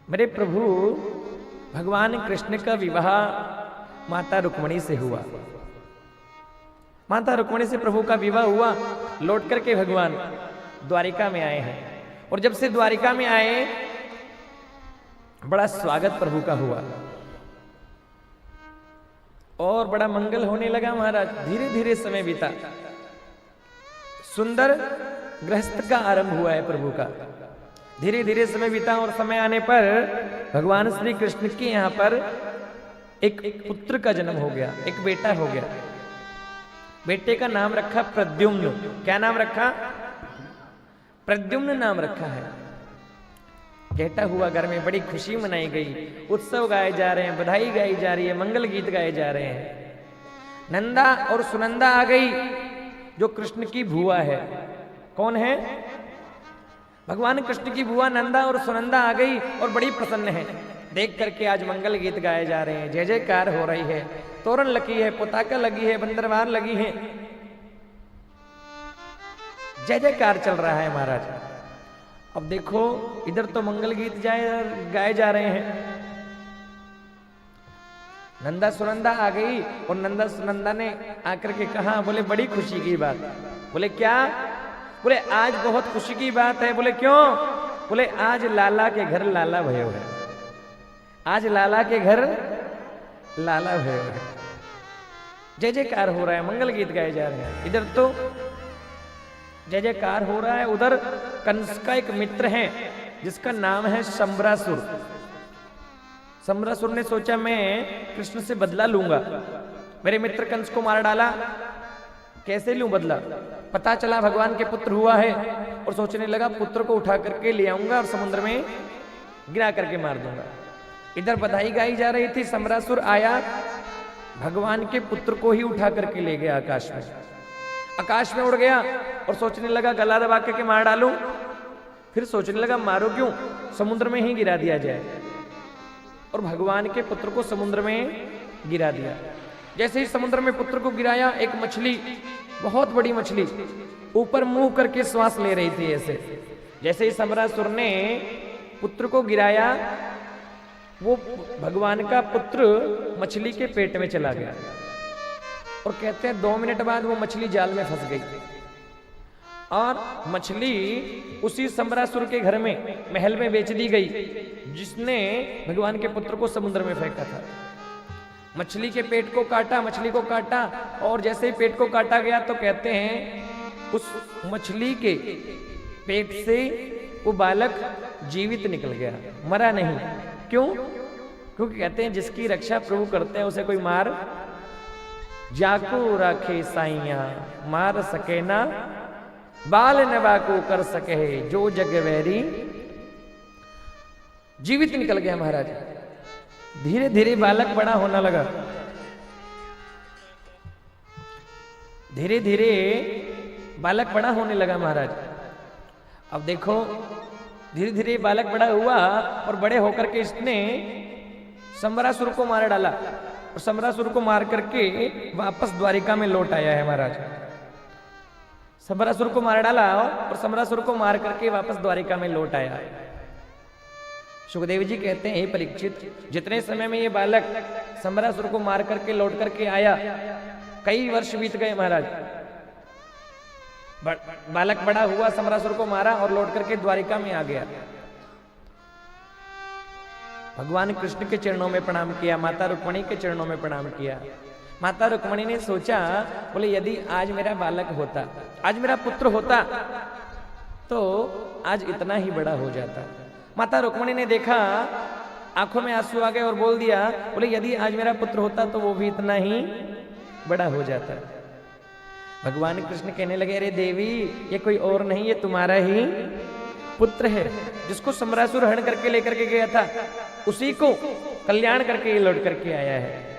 मेरे प्रभु भगवान कृष्ण का विवाह माता रुक्मिणी से हुआ। माता रुक्मिणी से प्रभु का विवाह हुआ। लौट करके भगवान द्वारिका में आए हैं और जब से द्वारिका में आए बड़ा स्वागत प्रभु का हुआ और बड़ा मंगल होने लगा महाराज। धीरे धीरे समय बीता, सुंदर गृहस्थ का आरंभ हुआ है प्रभु का। धीरे धीरे समय बीता और समय आने पर भगवान श्री कृष्ण के यहाँ पर एक पुत्र का जन्म हो गया, एक बेटा हो गया। बेटे का नाम रखा प्रद्युम्न। क्या नाम रखा? प्रद्युम्न नाम रखा है। बेटा हुआ, घर में बड़ी खुशी मनाई गई, उत्सव गाए जा रहे हैं, बधाई गाई जा रही है, मंगल गीत गाए जा रहे हैं। नंदा और सुनंदा आ गई जो कृष्ण की बुआ है। कौन है? भगवान कृष्ण की बुआ नंदा और सुनंदा आ गई और बड़ी प्रसन्न है। देख करके आज मंगल गीत गाए जा रहे हैं, जय जयकार हो रही है, तोरण लगी है, पताका लगी है, बंदरवार लगी है, जय जयकार चल रहा है महाराज। अब देखो इधर तो मंगल गीत गाए जा रहे हैं। नंदा सुनंदा आ गई और नंदा सुनंदा ने आकर के कहा, बोले बड़ी खुशी की बात। बोले क्या? बोले आज बहुत खुशी की बात है। बोले क्यों? बोले आज लाला के घर लाला भयो है। आज लाला के घर लाला भयो है। जय जयकार हो रहा है, मंगल गीत गाए जा रहे हैं। इधर तो जय जयकार हो रहा है, उधर कंस का एक मित्र है जिसका नाम है शंबरासुर। शंबरासुर ने सोचा मैं कृष्ण से बदला लूंगा। मेरे मित्र कंस को मार डाला, कैसे लूं बदला? पता चला भगवान के पुत्र हुआ है और सोचने लगा पुत्र को उठा करके ले आऊंगा और समुद्र में गिरा करके मार दूंगा। इधर बधाई गाई जा रही थी, शंबरासुर आया, भगवान के पुत्र को ही उठा करके ले गया आकाश में। आकाश में उड़ गया और सोचने लगा गला दबा करके मार डालूं। फिर सोचने लगा मारो क्यों, समुद्र में ही गिरा दिया जाए, और भगवान के पुत्र को समुद्र में गिरा दिया। जैसे ही समुद्र में पुत्र को गिराया, एक मछली, बहुत बड़ी मछली, ऊपर मुंह करके श्वास ले रही थी ऐसे। जैसे ही शंबरासुर ने पुत्र को गिराया, वो भगवान का पुत्र मछली के पेट में चला गया और कहते हैं 2 मिनट बाद वो मछली जाल में फंस गई और मछली उसी शंबरासुर के घर में महल में बेच दी गई जिसने भगवान के पुत्र को समुद्र में फेंका था। मछली के पेट को काटा, मछली को काटा, और जैसे ही पेट को काटा गया तो कहते हैं उस मछली के पेट से वो बालक जीवित निकल गया, मरा नहीं। क्यों? क्योंकि कहते हैं जिसकी रक्षा प्रभु करते हैं उसे कोई मार जाको राखे साइया, मार सके ना बाल नवा को कर सके जो जग वैरी। जीवित निकल गया महाराज। धीरे धीरे बालक बड़ा होने लगा, धीरे धीरे बालक बड़ा होने लगा महाराज। अब देखो धीरे धीरे बालक बड़ा हुआ और बड़े होकर के इसने शंबरासुर को मार डाला और शंबरासुर को मार करके वापस द्वारिका में लौट आया है महाराज। शंबरासुर को मार डाला और शंबरासुर को मार करके वापस द्वारिका में लौट आया। सुखदेव जी कहते हैं, हे परीक्षित, जितने समय में ये बालक शंबरासुर को मार करके लौट करके आया, कई वर्ष बीत गए महाराज। बालक बड़ा हुआ, शंबरासुर को मारा और लौट करके द्वारिका में आ गया। भगवान कृष्ण के चरणों में प्रणाम किया, माता रुक्मिणी के चरणों में प्रणाम किया। माता रुक्मिणी ने सोचा, बोले यदि आज मेरा बालक होता, आज मेरा पुत्र होता तो आज इतना ही बड़ा हो जाता। माता रुक्मिणी ने देखा, आंखों में आंसू आ गए और बोल दिया, बोले यदि आज मेरा पुत्र होता तो वो भी इतना ही बड़ा हो जाता। भगवान कृष्ण कहने लगे, अरे देवी, ये कोई और नहीं, ये तुम्हारा ही पुत्र है जिसको शंबरासुर हरण करके लेकर के गया था, उसी को कल्याण करके ये लौट करके आया है।